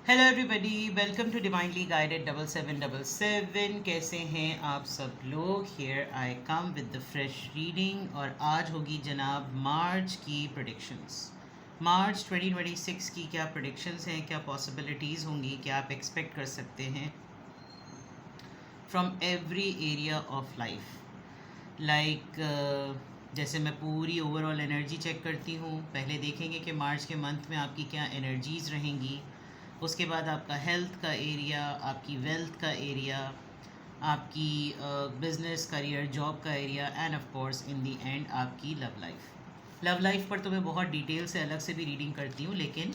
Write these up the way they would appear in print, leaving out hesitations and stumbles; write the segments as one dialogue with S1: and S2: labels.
S1: Hello everybody, welcome to divinely guided 7777। कैसे हैं आप सब लोग? Here I come with the fresh reading और आज होगी जनाब मार्च की प्रेडिक्शंस। मार्च 2026 की क्या प्रेडिक्शंस हैं, क्या पॉसिबिलिटीज़ होंगी, क्या आप एक्सपेक्ट कर सकते हैं from every area of life. जैसे मैं पूरी ओवरऑल एनर्जी चेक करती हूँ। पहले देखेंगे कि मार्च के मंथ में आपकी क्या एनर्जीज़ रहेंगी, उसके बाद आपका हेल्थ का एरिया, आपकी वेल्थ का एरिया, आपकी बिज़नेस करियर जॉब का area end of course in the and आपकी लव लाइफ पर तो मैं बहुत डिटेल से अलग से भी रीडिंग करती हूँ, लेकिन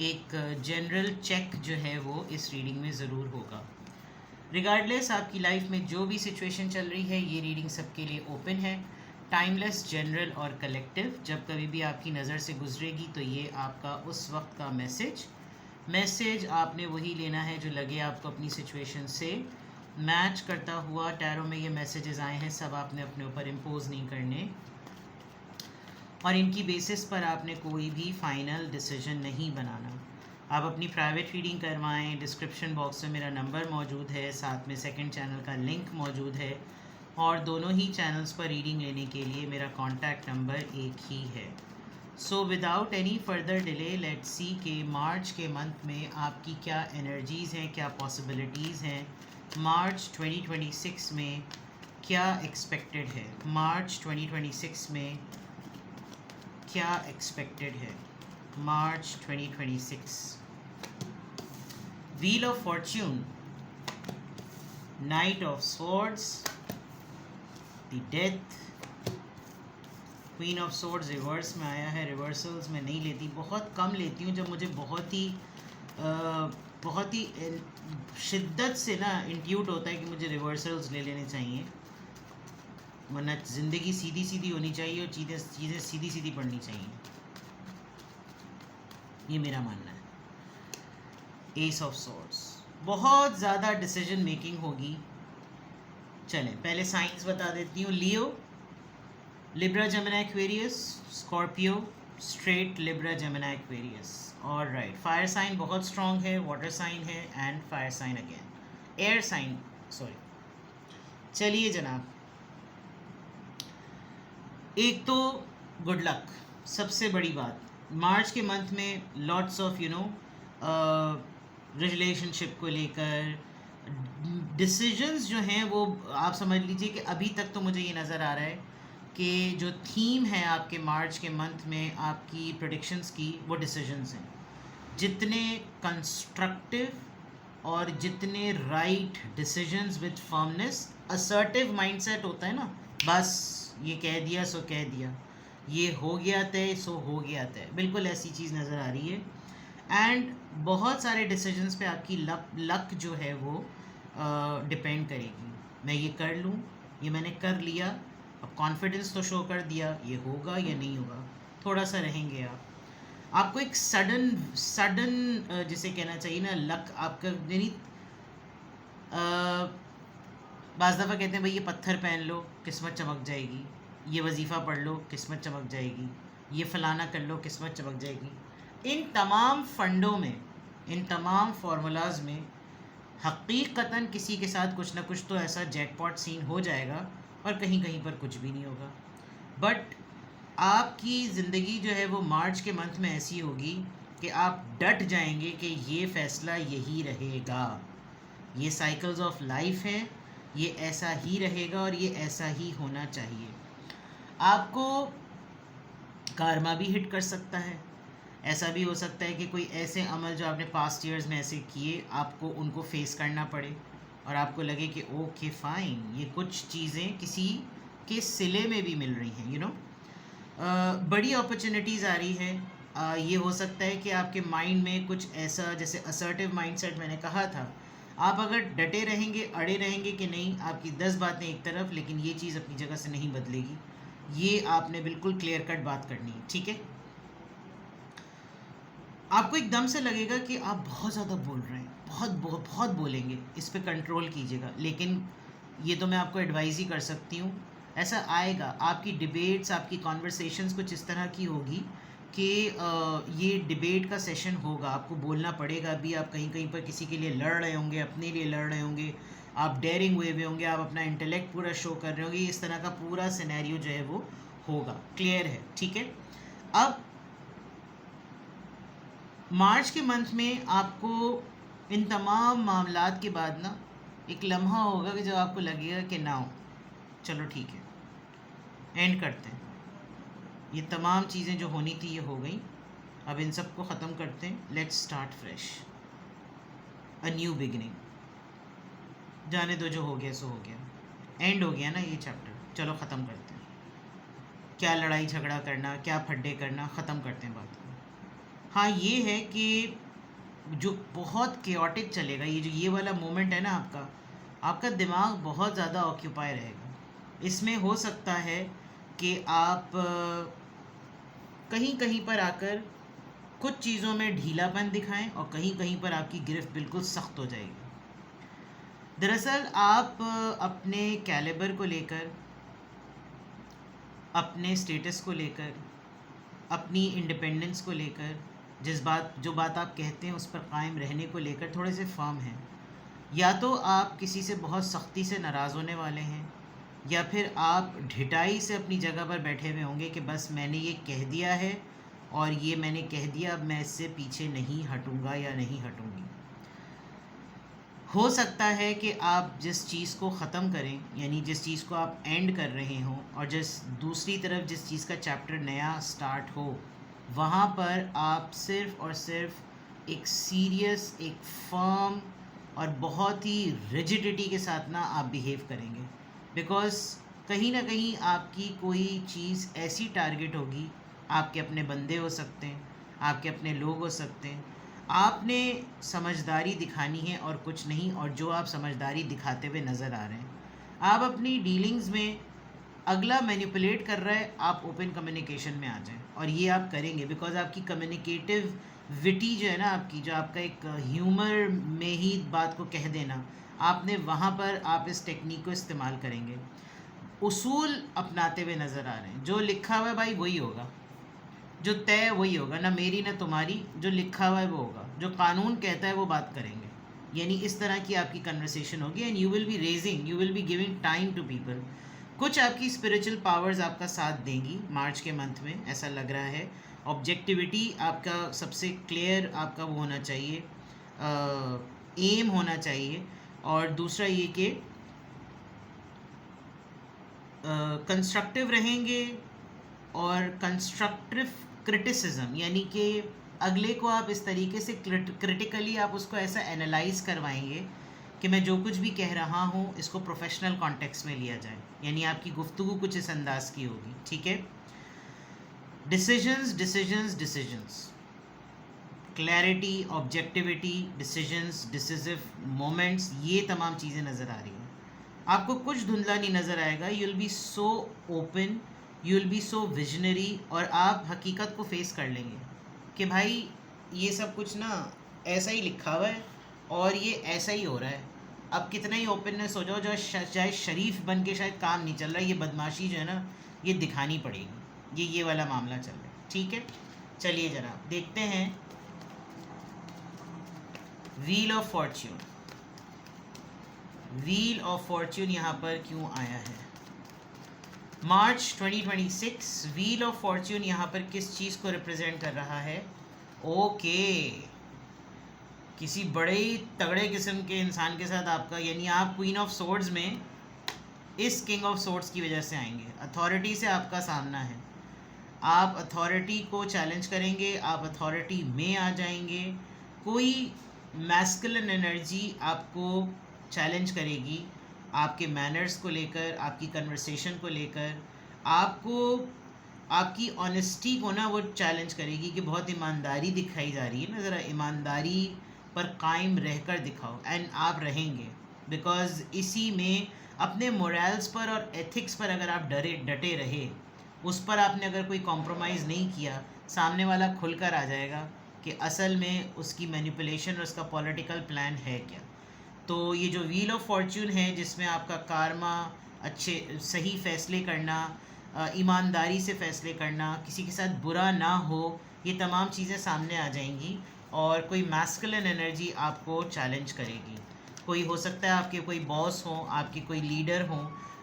S1: एक जनरल चेक जो है वो इस रीडिंग में ज़रूर होगा। रिगार्डलेस आपकी लाइफ में जो भी सिचुएशन चल रही है, ये रीडिंग सबके लिए ओपन है, टाइमलेस, जनरल और कलेक्टिव। जब कभी भी आपकी नज़र से गुजरेगी तो ये आपका उस वक्त का मैसेज आपने वही लेना है जो लगे आपको अपनी सिचुएशन से मैच करता हुआ। टैरो में ये मैसेजेस आए हैं, सब आपने अपने ऊपर इम्पोज नहीं करने और इनकी बेसिस पर आपने कोई भी फाइनल डिसीजन नहीं बनाना। आप अपनी प्राइवेट रीडिंग करवाएं। डिस्क्रिप्शन बॉक्स में मेरा नंबर मौजूद है, साथ में सेकंड चैनल का लिंक मौजूद है और दोनों ही चैनल्स पर रीडिंग लेने के लिए मेरा कॉन्टैक्ट नंबर एक ही है। So without any further delay let's see कि मार्च के मंथ में आपकी क्या एनर्जीज़ हैं, क्या पॉसिबिलिटीज़ हैं। मार्च 2026 में क्या एक्सपेक्टेड है, मार्च 2026 में क्या एक्सपेक्टेड है। मार्च 2026 wheel of Fortune, night of swords, the death, queen of swords reverse में आया है। रिवर्सल्स में नहीं लेती, बहुत कम लेती हूँ। जब मुझे बहुत ही शिद्दत से ना इंट्यूट होता है कि मुझे रिवर्सल्स ले लेने चाहिए, वरना ज़िंदगी सीधी सीधी होनी चाहिए और चीज़ें सीधी सीधी पढ़नी चाहिए, ये मेरा मानना है। एस ऑफ सोर्ड्स, बहुत ज़्यादा डिसीजन मेकिंग होगी। चलें पहले साइंस बता देती हूँ। Leo, Libra, Gemini, Aquarius, Scorpio, straight, Libra, Gemini, Aquarius. और राइट, फायर साइन बहुत स्ट्रॉन्ग है, वाटर साइन है and fire sign again, air sign sorry. चलिए जनाब, एक तो गुड लक, सबसे बड़ी बात। मार्च के मंथ में लॉट्स ऑफ रिलेशनशिप को लेकर डिसीजंस जो हैं वो आप समझ लीजिए कि अभी तक तो मुझे ये नज़र आ रहा है कि जो थीम है आपके मार्च के मंथ में आपकी प्रेडिक्शंस की, वो डिसीजंस हैं। जितने कंस्ट्रक्टिव और जितने right decisions with firmness, assertive mindset होता है ना, बस ये कह दिया सो कह दिया, ये हो गया तय सो हो गया तय, बिल्कुल ऐसी चीज़ नज़र आ रही है। एंड बहुत सारे डिसीजंस पे आपकी लक जो है वो डिपेंड करेगी। मैं ये कर लूँ, ये मैंने कर लिया, अब कॉन्फिडेंस तो शो कर दिया, ये होगा या नहीं होगा, थोड़ा सा रहेंगे आपको एक सडन जिसे कहना चाहिए ना लक आपका, यानी बाज़ दफ़ा कहते हैं भाई ये पत्थर पहन लो किस्मत चमक जाएगी, ये वजीफ़ा पढ़ लो किस्मत चमक जाएगी, ये फ़लाना कर लो किस्मत चमक जाएगी। इन तमाम फंडों में, इन तमाम फार्मूलाज में हकीकतन किसी के साथ कुछ ना कुछ तो ऐसा जैकपॉट सीन हो जाएगा और कहीं कहीं पर कुछ भी नहीं होगा। बट आपकी ज़िंदगी जो है वो मार्च के मंथ में ऐसी होगी कि आप डट जाएंगे कि ये फ़ैसला यही रहेगा, ये साइकिल्स ऑफ लाइफ है, ये ऐसा ही रहेगा और ये ऐसा ही होना चाहिए। आपको कार्मा भी हिट कर सकता है। ऐसा भी हो सकता है कि कोई ऐसे अमल जो आपने पास्ट ईयर्स में ऐसे किए, आपको उनको फेस करना पड़े और आपको लगे कि ओके फ़ाइन, ये कुछ चीज़ें किसी के सिले में भी मिल रही हैं। बड़ी अपॉर्चुनिटीज़ आ रही है। ये हो सकता है कि आपके माइंड में कुछ ऐसा, जैसे असर्टिव माइंडसेट मैंने कहा था, आप अगर डटे रहेंगे, अड़े रहेंगे कि नहीं, आपकी 10 बातें एक तरफ, लेकिन ये चीज़ अपनी जगह से नहीं बदलेगी, ये आपने बिल्कुल क्लियर कट बात करनी है, ठीक है। आपको एकदम से लगेगा कि आप बहुत ज़्यादा बोल रहे हैं, बहुत बोलेंगे, इस पे कंट्रोल कीजिएगा। लेकिन ये तो मैं आपको एडवाइज़ ही कर सकती हूँ, ऐसा आएगा। आपकी डिबेट्स, आपकी कॉन्वर्सेशंस कुछ इस तरह की होगी कि ये डिबेट का सेशन होगा, आपको बोलना पड़ेगा भी, आप कहीं कहीं पर किसी के लिए लड़ रहे होंगे, अपने लिए लड़ रहे होंगे, आप डेयरिंग वे में होंगे, आप अपना इंटेलेक्ट पूरा शो कर रहे होंगे, इस तरह का पूरा सिनेरियो जो है वो होगा। क्लियर है? ठीक है। अब मार्च के मंथ में आपको इन तमाम मामलात के बाद ना एक लम्हा होगा कि जब आपको लगेगा कि ना हो, चलो ठीक है, एंड करते हैं, ये तमाम चीज़ें जो होनी थी ये हो गई, अब इन सब को ख़त्म करते हैं, let's start fresh, a new beginning. जाने दो, जो हो गया सो हो गया, एंड हो गया ना ये चैप्टर, चलो ख़त्म करते हैं। क्या लड़ाई झगड़ा करना, क्या फड्डे करना, ख़त्म करते हैं बात को। हाँ ये है कि जो बहुत केओटिक चलेगा, ये जो ये वाला मोमेंट है ना आपका, आपका दिमाग बहुत ज़्यादा ऑक्यूपाई रहेगा। इसमें हो सकता है कि आप कहीं कहीं पर आकर कुछ चीज़ों में ढीलापन दिखाएं और कहीं कहीं पर आपकी गिरफ्त बिल्कुल सख्त हो जाएगी। दरअसल आप अपने कैलिबर को लेकर, अपने स्टेटस को लेकर, अपनी इंडिपेंडेंस को लेकर, जो बात आप कहते हैं उस पर कायम रहने को लेकर थोड़े से फर्म हैं। या तो आप किसी से बहुत सख्ती से नाराज़ होने वाले हैं, या फिर आप ढिठाई से अपनी जगह पर बैठे हुए होंगे कि बस मैंने ये कह दिया है और ये मैंने कह दिया, अब मैं इससे पीछे नहीं हटूँगा या नहीं हटूँगी। हो सकता है कि आप जिस चीज़ को ख़त्म करें, यानी जिस चीज़ को आप एंड कर रहे हों, और दूसरी तरफ जिस चीज़ का चैप्टर नया स्टार्ट हो, वहाँ पर आप सिर्फ़ और सिर्फ एक सीरियस, एक फर्म और बहुत ही रिजिडिटी के साथ ना आप बिहेव करेंगे। बिकॉज़ कहीं ना कहीं आपकी कोई चीज़ ऐसी टारगेट होगी, आपके अपने बंदे हो सकते हैं, आपके अपने लोग हो सकते हैं, आपने समझदारी दिखानी है और कुछ नहीं, और जो आप समझदारी दिखाते हुए नज़र आ रहे हैं, आप अपनी डीलिंग्स में अगला मैनिपुलेट कर रहा है, आप ओपन कम्युनिकेशन में आ जाएं, और ये आप करेंगे बिकॉज आपकी कम्युनिकेटिव विटी जो है ना आपकी, जो आपका एक ह्यूमर में ही बात को कह देना, आपने वहाँ पर आप इस टेक्निक को इस्तेमाल करेंगे। उसूल अपनाते हुए नज़र आ रहे हैं, जो लिखा हुआ है भाई वही होगा, जो तय वही होगा, ना मेरी ना तुम्हारी, जो लिखा हुआ है वो होगा, जो कानून कहता है वो बात करेंगे। यानी इस तरह की आपकी कन्वर्सेशन होगी, and you will be raising, you will be giving time to people. कुछ आपकी स्पिरिचुअल पावर्स आपका साथ देंगी मार्च के मंथ में, ऐसा लग रहा है। ऑब्जेक्टिविटी आपका सबसे क्लियर आपका वो होना चाहिए, एम होना चाहिए। और दूसरा ये कि कंस्ट्रक्टिव रहेंगे, और कंस्ट्रक्टिव क्रिटिसिज्म, यानी कि अगले को आप इस तरीके से क्रिटिकली आप उसको ऐसा एनालाइज करवाएंगे कि मैं जो कुछ भी कह रहा हूँ इसको प्रोफेशनल कॉन्टेक्स्ट में लिया जाए, यानी आपकी गुफ्तगू कुछ इस अंदाज की होगी। ठीक है। Decisions decisions decisions, clarity, objectivity, decisions, decisive moments, ये तमाम चीज़ें नज़र आ रही हैं। आपको कुछ धुंधला नहीं नज़र आएगा, you will B so open, you will B so visionary, और आप हकीकत को फेस कर लेंगे कि भाई ये सब कुछ ना ऐसा ही लिखा हुआ है और ये ऐसा ही हो रहा है। अब कितना ही ओपननेस हो जाओ, जो चाहे शरीफ बन के शायद काम नहीं चल रहा है, ये बदमाशी जो है ना ये दिखानी पड़ेगी। ये वाला मामला चल रहा है। ठीक है, चलिए जनाब देखते हैं wheel of Fortune. Wheel of Fortune यहाँ पर क्यों आया है? मार्च 2026 व्हील ऑफ फॉर्च्यून यहाँ पर किस चीज़ को रिप्रेजेंट कर रहा है? ओके, किसी बड़े ही तगड़े किस्म के इंसान के साथ आपका, यानी आप क्वीन ऑफ सोर्ड्स में इस किंग ऑफ सोर्ड्स की वजह से आएंगे। अथॉरिटी से आपका सामना है, आप अथॉरिटी को चैलेंज करेंगे, आप अथॉरिटी में आ जाएंगे। कोई मैस्कुलिन एनर्जी आपको चैलेंज करेगी, आपके मैनर्स को लेकर, आपकी कन्वर्सेशन को लेकर, आपको आपकी ऑनेस्टी को ना वो चैलेंज करेगी कि बहुत ईमानदारी दिखाई जा रही है ना, ज़रा ईमानदारी पर कायम रहकर दिखाओ, एंड आप रहेंगे। बिकॉज़ इसी में अपने मोरल्स पर और एथिक्स पर अगर आप डटे रहे, उस पर आपने अगर कोई कॉम्प्रोमाइज़ नहीं किया, सामने वाला खुलकर आ जाएगा कि असल में उसकी मैनिपुलेशन और उसका पॉलिटिकल प्लान है क्या। तो ये जो व्हील ऑफ फॉर्च्यून है, जिसमें आपका कारमा, अच्छे सही फ़ैसले करना, ईमानदारी से फ़ैसले करना, किसी के साथ बुरा ना हो, ये तमाम चीज़ें सामने आ जाएंगी। और कोई मैस्कुलिन एनर्जी आपको चैलेंज करेगी। कोई हो सकता है आपके कोई बॉस हो, आपके कोई लीडर हो,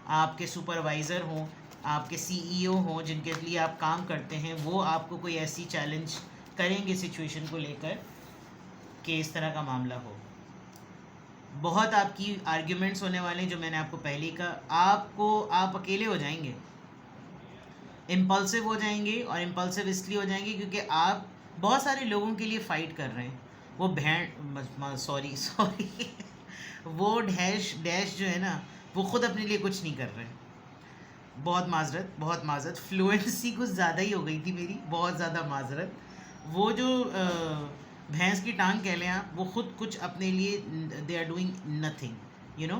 S1: आपके सुपरवाइज़र हों, आपके सीईओ हों जिनके लिए आप काम करते हैं, वो आपको कोई ऐसी चैलेंज करेंगे सिचुएशन को लेकर कि इस तरह का मामला हो। बहुत आपकी आर्ग्यूमेंट्स होने वाले हैं, जो मैंने आपको पहले ही कहा। आप अकेले हो जाएंगे, इम्पल्सिव हो जाएंगे। और इम्पल्सिव इसलिए हो जाएंगे क्योंकि आप बहुत सारे लोगों के लिए फ़ाइट कर रहे हैं। वो सॉरी वो डैश जो है ना, वो ख़ुद अपने लिए कुछ नहीं कर रहे। बहुत माजरत, फ्लुएंसी कुछ ज़्यादा ही हो गई थी मेरी, बहुत ज़्यादा माजरत। वो जो भैंस की टांग कह लें आप, वो ख़ुद कुछ अपने लिए, they are doing nothing, you know.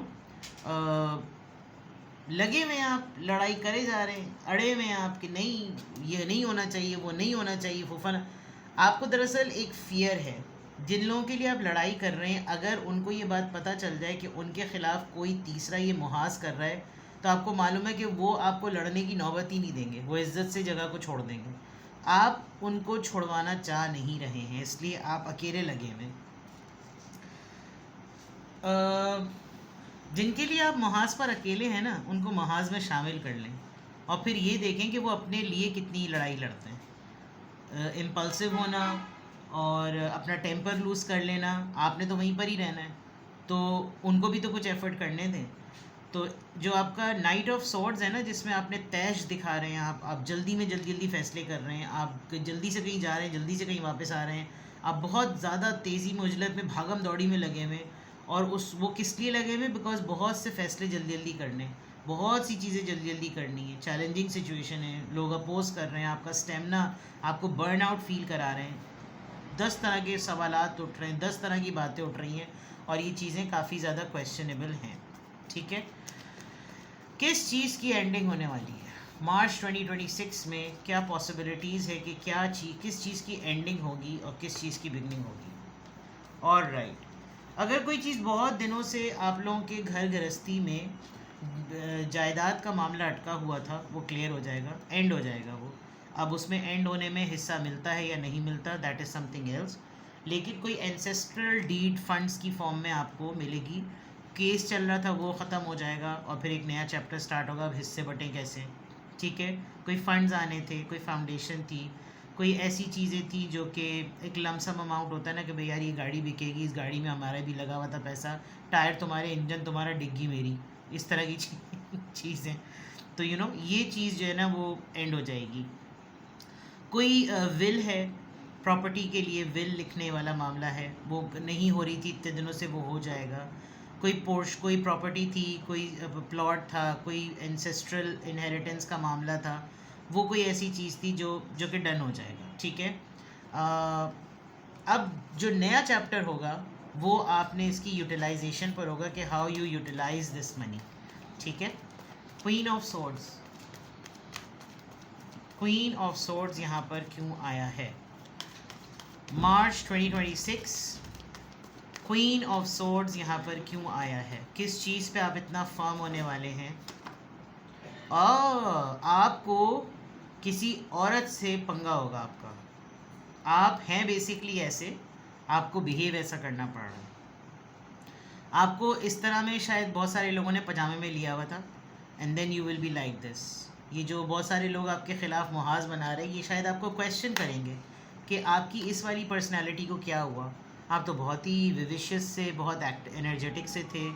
S1: लगे हुए आप, लड़ाई करे जा रहे हैं, अड़े हुए आप कि नहीं ये नहीं होना चाहिए, वो नहीं होना चाहिए, फूफा। आपको दरअसल एक फ़ियर है। जिन लोगों के लिए आप लड़ाई कर रहे हैं, अगर उनको ये बात पता चल जाए कि उनके ख़िलाफ़ कोई तीसरा ये मुहास कर रहा है, तो आपको मालूम है कि वो आपको लड़ने की नौबत ही नहीं देंगे, वो इज़्ज़त से जगह को छोड़ देंगे। आप उनको छुड़वाना चाह नहीं रहे हैं, इसलिए आप अकेले लगे हुए। जिनके लिए आप महाज पर अकेले हैं ना, उनको महाज में शामिल कर लें और फिर ये देखें कि वो अपने लिए कितनी लड़ाई लड़ते हैं। इम्पल्सिव होना और अपना टेम्पर लूज़ कर लेना, आपने तो वहीं पर ही रहना है, तो उनको भी तो कुछ एफर्ट करने दें। तो जो आपका नाइट ऑफ सॉर्ड्स है ना, जिसमें आपने तैश दिखा रहे हैं, आप जल्दी में जल्दी फैसले कर रहे हैं, आप जल्दी से कहीं जा रहे हैं, जल्दी से कहीं वापस आ रहे हैं, आप बहुत ज़्यादा तेज़ी में, उजलत में, भागम दौड़ी में लगे हुए। और वो किस लिए लगे हुए? बिकॉज बहुत से फैसले जल्दी जल्दी करने, बहुत सी चीज़ें जल्दी जल्दी करनी है, चैलेंजिंग सिचुएशन है, लोग अपोज कर रहे हैं, आपका स्टेमिना, आपको बर्न आउट फील करा रहे हैं, 10 तरह के सवालात उठ रहे हैं, 10 तरह की बातें उठ रही हैं, और ये चीज़ें काफ़ी ज़्यादा क्वेश्चनेबल हैं। ठीक है, किस चीज़ की एंडिंग होने वाली है मार्च 2026 में? क्या पॉसिबिलिटीज़ है कि किस चीज़ की एंडिंग होगी और किस चीज़ की बिगनिंग होगी? और राइट, अगर कोई चीज़ बहुत दिनों से आप लोगों के घर गृहस्थी में जायदाद का मामला अटका हुआ था, वो क्लियर हो जाएगा, एंड हो जाएगा वो। अब उसमें एंड होने में हिस्सा मिलता है या नहीं मिलता, दैट इज़ समथिंग एल्स। लेकिन कोई एंसेस्ट्रल डीड फंड्स की फॉर्म में आपको मिलेगी। केस चल रहा था वो ख़त्म हो जाएगा और फिर एक नया चैप्टर स्टार्ट होगा, अब हिस्से बटें कैसे। ठीक है, कोई फंड्स आने थे, कोई फाउंडेशन थी, कोई ऐसी चीज़ें थी जो कि एक लमसम अमाउंट होता है ना कि भाई यार ये गाड़ी बिकेगी, इस गाड़ी में हमारा भी लगा हुआ था पैसा, टायर तुम्हारे, इंजन तुम्हारा, डिग्गी मेरी, इस तरह की चीज़ें। तो ये चीज़ जो है ना वो एंड हो जाएगी। कोई विल है, प्रॉपर्टी के लिए विल लिखने वाला मामला है, वो नहीं हो रही थी इतने दिनों से, वो हो जाएगा। कोई प्रॉपर्टी थी, कोई प्लॉट था, कोई एंसेस्ट्रल इनहेरिटेंस का मामला था, वो कोई ऐसी चीज़ थी जो कि डन हो जाएगा। ठीक है, अब जो नया चैप्टर होगा वो आपने इसकी यूटिलाइजेशन पर होगा कि how you utilise this money. ठीक है, क्वीन ऑफ सोर्ड्स यहाँ पर क्यों आया है मार्च 2026? क्वीन ऑफ सोर्ड्स यहाँ पर क्यों आया है? किस चीज़ पे आप इतना फर्म होने वाले हैं? आपको किसी औरत से पंगा होगा आपका। आप हैं बेसिकली ऐसे, आपको बिहेव ऐसा करना पड़ रहा है। आपको इस तरह में शायद बहुत सारे लोगों ने पजामे में लिया हुआ था, and then you will be like this. ये जो बहुत सारे लोग आपके ख़िलाफ़ मुहाज बना रहे हैं, ये शायद आपको क्वेश्चन करेंगे कि आपकी इस वाली पर्सनैलिटी को क्या हुआ। आप तो बहुत ही विविशियस से, बहुत एनर्जेटिक से थे,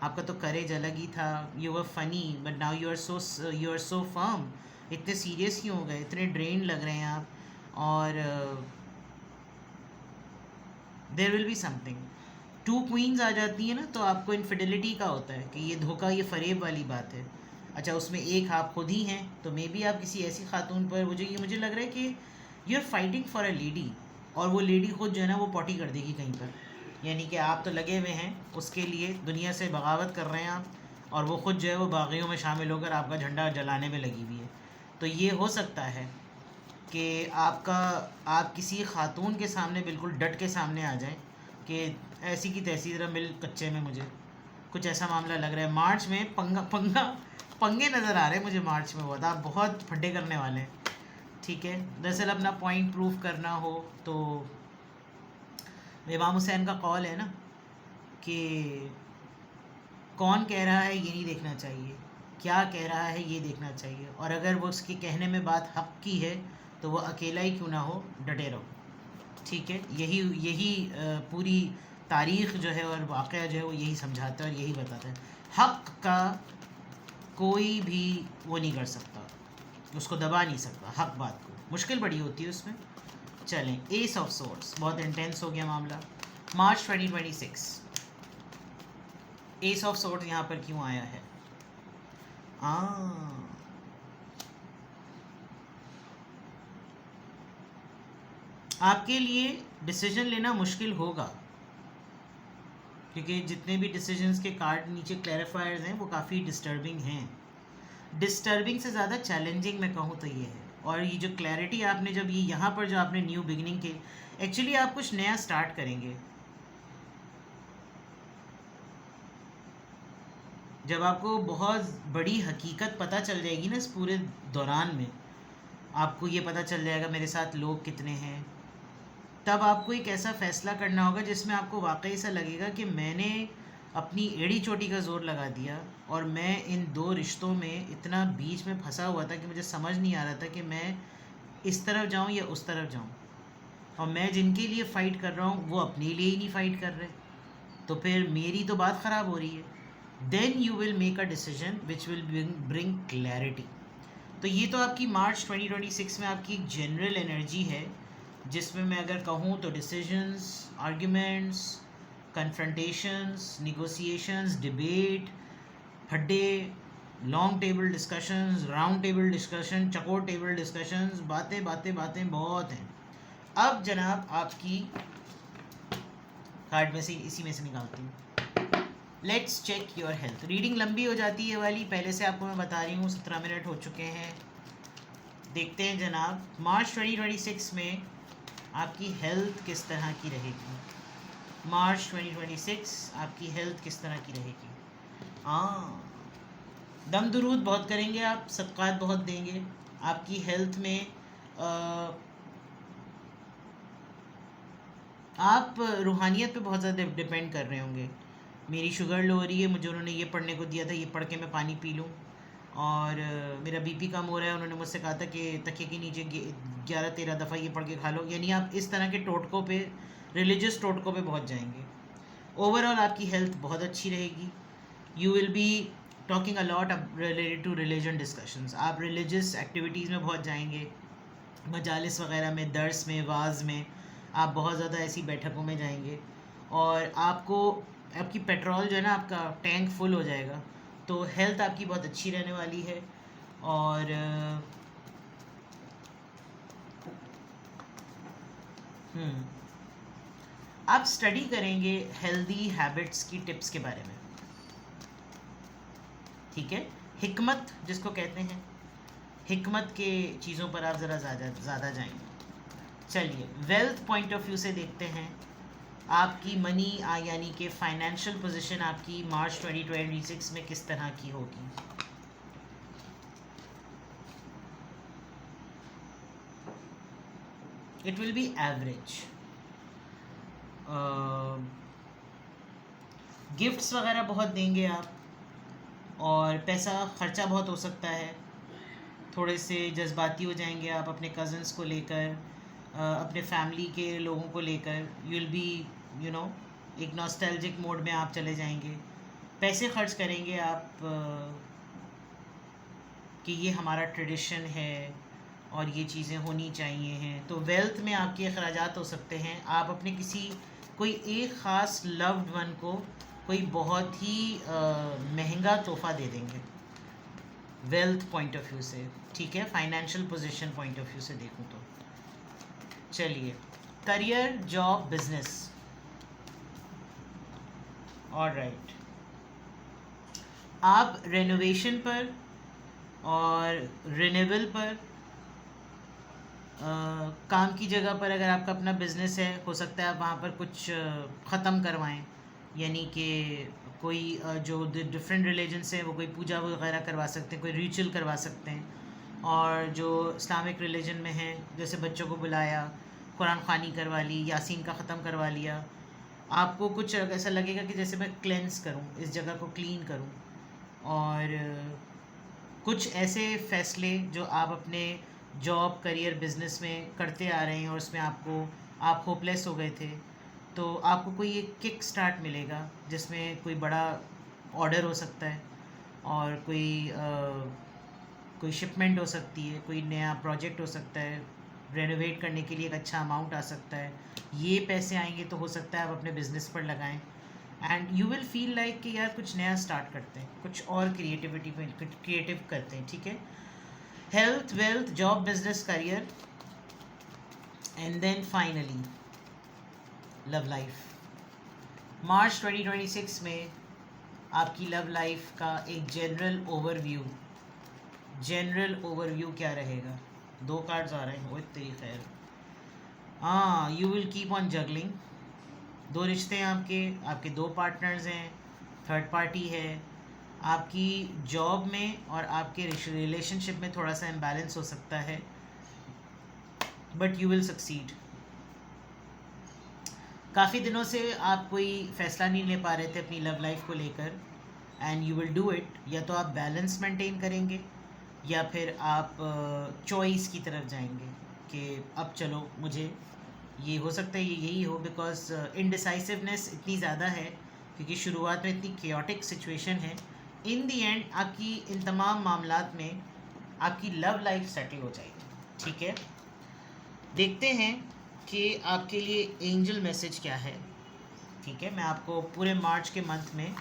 S1: आपका तो करेज अलग ही था, you were funny, but now you are so firm. इतने सीरियस क्यों हो गए? इतने ड्रेन लग रहे हैं आप। और there will be something. 2 queens आ जाती हैं ना, तो आपको इनफिडेलिटी का होता है कि ये धोखा, ये फरेब वाली बात है। अच्छा, उसमें एक आप खुद ही हैं, तो मे बी आप किसी ऐसी खातून पर, मुझे लग रहा है कि you are fighting for a lady, और वो लेडी खुद जो है ना वो पॉटी कर देगी कहीं पर। यानी कि आप तो लगे हुए हैं उसके लिए, दुनिया से बगावत कर रहे हैं आप, और वो खुद जो है वो बागियों में शामिल होकर आपका झंडा जलाने में लगी हुई है। तो ये हो सकता है कि आप किसी खातून के सामने बिल्कुल डट के सामने आ जाएं कि ऐसी की तैसी, ज़रा मिल कच्चे में, मुझे कुछ ऐसा मामला लग रहा है। मार्च में पंगा पंगे नज़र आ रहे हैं मुझे मार्च में बहुत, आप बहुत फड्डे करने वाले हैं, ठीक है। दरअसल अपना पॉइंट प्रूव करना हो तो इमाम हुसैन का कौल है ना कि कौन कह रहा है ये नहीं देखना चाहिए, क्या कह रहा है ये देखना चाहिए, और अगर वो उसके कहने में बात हक़ की है तो वो अकेला ही क्यों ना हो डटे रहो, ठीक है। यही यही पूरी तारीख़ जो है और वाक़या जो है वो यही समझाता है और यही बताता है। हक़ का कोई भी वो नहीं कर सकता, उसको दबा नहीं सकता, हक़ बात को, मुश्किल बड़ी होती है उसमें। चलें, एस ऑफ सोर्ड्स, बहुत इंटेंस हो गया मामला। मार्च 2026, एस ऑफ सोर्ड्स यहाँ पर क्यों आया है? आपके लिए डिसीजन लेना मुश्किल होगा क्योंकि जितने भी डिसीजंस के कार्ड नीचे क्लैरिफायर्स हैं वो काफ़ी डिस्टर्बिंग हैं। डिस्टर्बिंग से ज़्यादा चैलेंजिंग मैं कहूँ तो ये है। और ये जो क्लैरिटी आपने जब ये यहाँ पर जो आपने न्यू बिगिनिंग के, एक्चुअली आप कुछ नया स्टार्ट करेंगे। जब आपको बहुत बड़ी हकीकत पता चल जाएगी ना इस पूरे दौरान में, आपको ये पता चल जाएगा मेरे साथ लोग कितने हैं, तब आपको एक ऐसा फ़ैसला करना होगा जिसमें आपको वाकई ऐसा लगेगा कि मैंने अपनी एड़ी चोटी का ज़ोर लगा दिया और मैं इन दो रिश्तों में इतना बीच में फंसा हुआ था कि मुझे समझ नहीं आ रहा था कि मैं इस तरफ जाऊं या उस तरफ जाऊं, और मैं जिनके लिए फ़ाइट कर रहा हूं वो अपने लिए ही नहीं फ़ाइट कर रहे, तो फिर मेरी तो बात ख़राब हो रही है। Then you will make a decision which will bring clarity. तो ये तो आपकी मार्च 2026 में आपकी एक जनरल एनर्जी है जिसमें मैं अगर कहूँ तो decisions, arguments, confrontations, negotiations, debate, फड्डे, long table discussions, round table discussion, चकोर टेबल डिस्कशंस, बातें बातें बातें बहुत हैं। अब जनाब आपकी कार्ड में से इसी में से निकालती हूँ। Let's check your health. Reading लंबी हो जाती है वाली, पहले से आपको मैं बता रही हूँ, 17 मिनट हो चुके हैं। देखते हैं जनाब मार्च 2026 में आपकी हेल्थ किस तरह की रहेगी। मार्च 2026 आपकी हेल्थ किस तरह की रहेगी? दम दुरूद बहुत करेंगे आप, सदक़ात बहुत देंगे। आपकी हेल्थ में आप रूहानियत पे बहुत ज़्यादा डिपेंड कर रहे होंगे। मेरी शुगर लो हो रही है, मुझे उन्होंने ये पढ़ने को दिया था, ये पढ़ के मैं पानी पी लूँ, और मेरा बीपी कम हो रहा है, उन्होंने मुझसे कहा था कि तकिए के नीचे 11-13 दफ़ा ये पढ़ के खा लो। यानी आप इस तरह के टोटकों पे, रिलीजियस टोटकों पे पहुंच जाएंगे। ओवरऑल आपकी हेल्थ बहुत अच्छी रहेगी। You will be talking a lot related to religion discussions. आप रिलीजियस एक्टिविटीज़ में बहुत जाएंगे, मजालिस वगैरह में, दर्स में, वाज में आप बहुत ज़्यादा ऐसी बैठकों में जाएंगे, और आपको आपकी पेट्रोल जो है ना, आपका टैंक फुल हो जाएगा। तो हेल्थ आपकी बहुत अच्छी रहने वाली है। और आप स्टडी करेंगे हेल्दी हैबिट्स की टिप्स के बारे में, ठीक है। हिकमत जिसको कहते हैं, हिकमत के चीज़ों पर आप ज़रा ज़्यादा जाएंगे। चलिए वेल्थ पॉइंट ऑफ व्यू से देखते हैं आपकी मनी यानी कि फाइनेंशियल पोजीशन आपकी मार्च 2026 में किस तरह की होगी। It will be average. Gifts वगैरह बहुत देंगे आप, और पैसा खर्चा बहुत हो सकता है। थोड़े से जज्बाती हो जाएंगे आप अपने कज़न्स को लेकर, अपने फैमिली के लोगों को लेकर। यू विल बी एक नॉस्टैल्जिक मोड में आप चले जाएंगे। पैसे खर्च करेंगे आप कि ये हमारा ट्रेडिशन है और ये चीज़ें होनी चाहिए हैं। तो वेल्थ में आपके अखराजात हो सकते हैं। आप अपने कोई एक ख़ास लव्ड वन को कोई बहुत ही महंगा तोहफ़ा दे देंगे वेल्थ पॉइंट ऑफ व्यू से, ठीक है। Financial position point of view से देखूँ तो चलिए करियर, जॉब, बिजनेस, ऑलराइट। आप रेनोवेशन पर और रिन्यूअल पर, काम की जगह पर अगर आपका अपना बिजनेस है, हो सकता है आप वहाँ पर कुछ ख़त्म करवाएं, यानी कि कोई जो डिफरेंट रिलीजन से वो कोई पूजा वगैरह करवा सकते हैं, कोई रिचुअल करवा सकते हैं। और जो इस्लामिक रिलीजन में हैं, जैसे बच्चों को बुलाया, कुरान ख़वानी करवा ली, यासीन का ख़त्म करवा लिया। आपको कुछ ऐसा लगेगा कि जैसे मैं क्लेंस करूं, इस जगह को क्लीन करूं। और कुछ ऐसे फ़ैसले जो आप अपने जॉब, करियर, बिजनेस में करते आ रहे हैं और उसमें आप होपलेस हो गए थे, तो आपको कोई एक किक स्टार्ट मिलेगा जिसमें कोई बड़ा ऑर्डर हो सकता है, और कोई शिपमेंट हो सकती है, कोई नया प्रोजेक्ट हो सकता है, रेनोवेट करने के लिए एक अच्छा अमाउंट आ सकता है। ये पैसे आएंगे तो हो सकता है आप अपने बिजनेस पर लगाएं, and you will feel like कि यार कुछ नया स्टार्ट करते हैं, कुछ और क्रिएटिविटी में क्रिएटिव करते हैं। ठीक है, health, wealth, job, business, career, and then finally love life. मार्च 2026 में आपकी लव लाइफ का एक जनरल ओवरव्यू क्या रहेगा? 2 कार्ड्स आ रहे हैं, वो तेरी खैर। हाँ, you will keep on juggling. 2 रिश्ते हैं आपके 2 पार्टनर्स हैं, थर्ड पार्टी है। आपकी जॉब में और आपके रिलेशनशिप में थोड़ा सा इम्बैलेंस हो सकता है, बट यू विल सक्सीड। काफ़ी दिनों से आप कोई फ़ैसला नहीं ले पा रहे थे अपनी लव लाइफ को लेकर, and you will do it. या तो आप बैलेंस मेंटेन करेंगे, या फिर आप चॉइस की तरफ जाएंगे कि अब चलो मुझे ये हो सकता है, ये यही हो, बिकॉज इनडिसाइसिवनेस इतनी ज़्यादा है क्योंकि शुरुआत में इतनी केओटिक सिचुएशन है। इन दी एंड आपकी इन तमाम मामलात में आपकी लव लाइफ सेटल हो जाएगी। ठीक है, देखते हैं कि आपके लिए एंजल मैसेज क्या है। ठीक है, मैं आपको पूरे मार्च के मंथ में,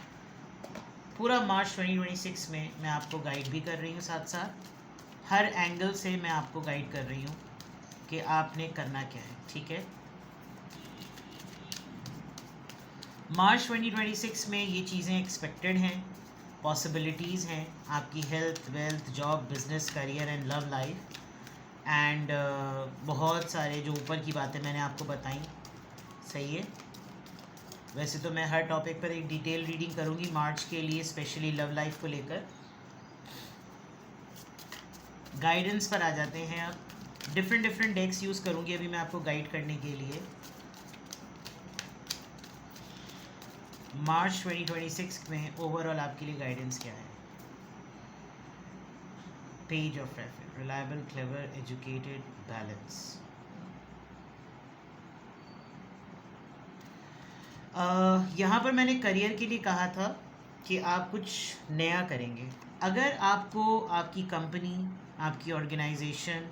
S1: पूरा मार्च 2026 में मैं आपको गाइड भी कर रही हूँ, साथ साथ हर एंगल से मैं आपको गाइड कर रही हूँ कि आपने करना क्या है। ठीक है, मार्च 2026 में ये चीज़ें एक्सपेक्टेड हैं, पॉसिबिलिटीज़ हैं आपकी health, wealth, job, business, career and love life. And बहुत सारे जो ऊपर की बातें मैंने आपको बताई, सही है। वैसे तो मैं हर टॉपिक पर एक डिटेल रीडिंग करूँगी मार्च के लिए, स्पेशली लव लाइफ को लेकर। गाइडेंस पर आ जाते हैं अब। डिफरेंट डेक्स यूज़ करूँगी अभी मैं आपको गाइड करने के लिए। मार्च 2026 में ओवरऑल आपके लिए गाइडेंस क्या है? Page of refer, reliable, clever, educated, balance. यहाँ पर मैंने करियर के लिए कहा था कि आप कुछ नया करेंगे। अगर आपको आपकी कंपनी, आपकी ऑर्गेनाइजेशन,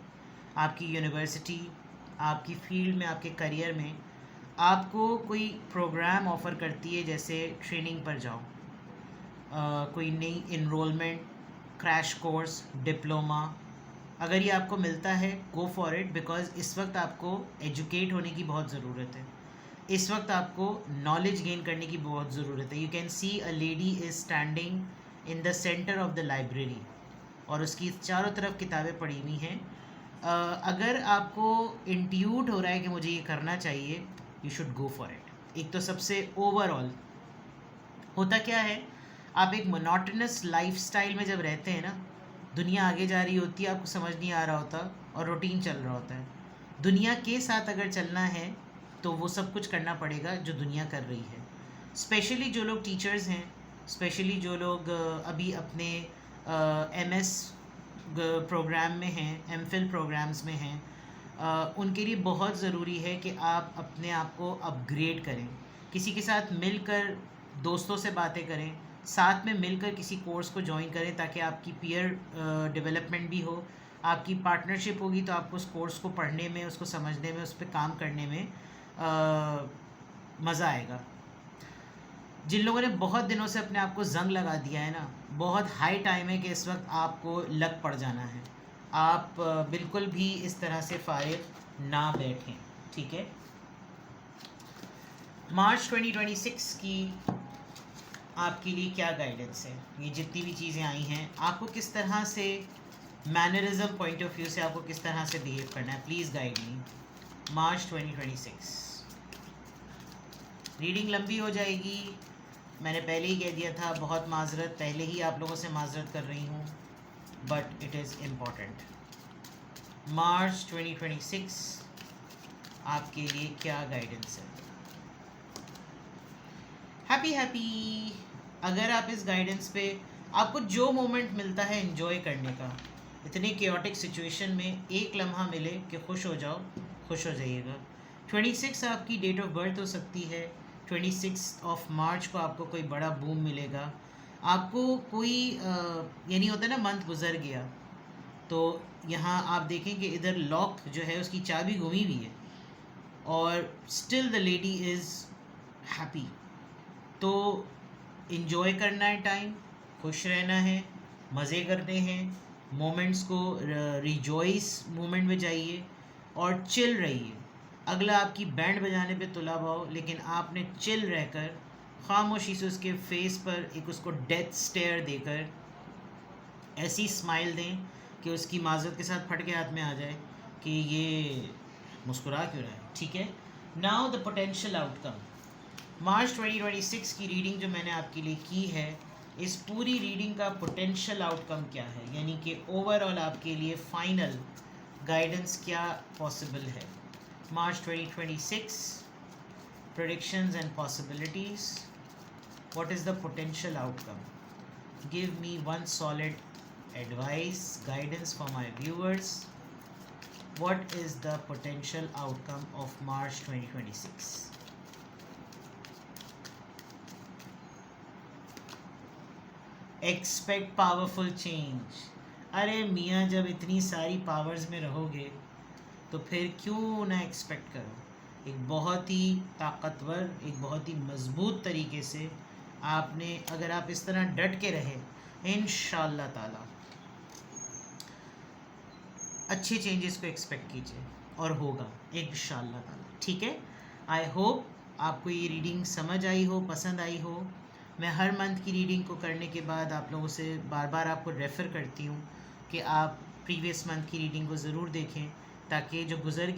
S1: आपकी यूनिवर्सिटी, आपकी फील्ड में, आपके करियर में आपको कोई प्रोग्राम ऑफ़र करती है, जैसे ट्रेनिंग पर जाओ, कोई नई इनरोलमेंट, क्रैश कोर्स, डिप्लोमा, अगर ये आपको मिलता है, गो फॉर इट। बिकॉज इस वक्त आपको एजुकेट होने की बहुत ज़रूरत है, इस वक्त आपको नॉलेज गेन करने की बहुत ज़रूरत है। You can see a lady is standing in the centre of the library, और उसकी चारों तरफ किताबें पड़ी हुई हैं। अगर आपको इंट्यूट हो रहा है कि मुझे ये करना चाहिए, you should go for it. एक तो सबसे ओवरऑल होता क्या है, आप एक मोनोटोनस लाइफस्टाइल में जब रहते हैं ना, दुनिया आगे जा रही होती है, आपको समझ नहीं आ रहा होता, और रूटीन चल रहा होता है। दुनिया के साथ अगर चलना है तो वो सब कुछ करना पड़ेगा जो दुनिया कर रही है। स्पेशली जो लोग टीचर्स हैं, स्पेशली जो लोग अभी अपने एमएस प्रोग्राम में हैं, एमफिल प्रोग्राम्स में हैं, उनके लिए बहुत ज़रूरी है कि आप अपने आप को अपग्रेड करें, किसी के साथ मिलकर दोस्तों से बातें करें, साथ में मिलकर किसी कोर्स को ज्वाइन करें, ताकि आपकी पीयर डेवलपमेंट भी हो। आपकी पार्टनरशिप होगी तो आपको उस कोर्स को पढ़ने में, उसको समझने में, उस पर काम करने में मज़ा आएगा। जिन लोगों ने बहुत दिनों से अपने आप को जंग लगा दिया है ना, बहुत हाई टाइम है कि इस वक्त आपको लग पड़ जाना है। आप बिल्कुल भी इस तरह से फारिग ना बैठें। ठीक है, मार्च 2026 की आपके लिए क्या गाइडेंस है? ये जितनी भी चीज़ें आई हैं, आपको किस तरह से, मैनरिज्म पॉइंट ऑफ व्यू से आपको किस तरह से बिहेव करना है? Please guide me. March 2026। Reading लंबी हो जाएगी, मैंने पहले ही कह दिया था, बहुत माजरत, पहले ही आप लोगों से माजरत कर रही हूँ, बट इट इज़ इम्पॉर्टेंट। मार्च 2026 आपके लिए क्या गाइडेंस है? हैप्पी अगर आप इस गाइडेंस पे, आपको जो मोमेंट मिलता है एंजॉय करने का, इतनी केओटिक सिचुएशन में एक लम्हा मिले कि खुश हो जाओ, खुश हो जाइएगा। 26 आपकी डेट ऑफ बर्थ हो सकती है। 26 ऑफ मार्च को आपको कोई बड़ा बूम मिलेगा। आपको कोई यानी होता है ना, मंथ गुजर गया तो यहाँ आप देखें कि इधर लॉक जो है उसकी चाबी घूमी हुई है और still the lady is happy. तो इन्जॉय करना है टाइम, खुश रहना है, मज़े करने हैं, मोमेंट्स को रिजॉइस मोमेंट में जाइए और चिल रहिए। अगला आपकी बैंड बजाने पे तुला भाओ, लेकिन आपने चिल रहकर खामोशी से उसके फेस पर एक उसको डेथ स्टेयर देकर ऐसी स्माइल दें कि उसकी माजरत के साथ फट के हाथ में आ जाए कि ये मुस्कुरा क्यों रहा है। ठीक है, नाउ द पोटेंशियल आउटकम। मार्च 2026 की रीडिंग जो मैंने आपके लिए की है, इस पूरी रीडिंग का पोटेंशियल आउटकम क्या है, यानी कि ओवरऑल आपके लिए फाइनल गाइडेंस क्या पॉसिबल है। मार्च 2026 predictions and possibilities. What is the potential outcome? Give me one solid advice, guidance for my viewers. What is the potential outcome of March 2026? Expect powerful change. अरे मियाँ, जब इतनी सारी powers में रहोगे तो फिर क्यों ना एक्सपेक्ट करो। एक बहुत ही ताकतवर, एक बहुत ही मज़बूत तरीके से आपने, अगर आप इस तरह डट के रहे, इंशाअल्लाह ताला अच्छे चेंजेस को एक्सपेक्ट कीजिए और होगा इंशाअल्लाह ताला। ठीक है, आई होप आपको ये रीडिंग समझ आई हो, पसंद आई हो। मैं हर मंथ की रीडिंग को करने के बाद आप लोगों से बार बार आपको रेफ़र करती हूँ कि आप प्रीवियस मंथ की रीडिंग को ज़रूर देखें, ताकि जो गुज़र गया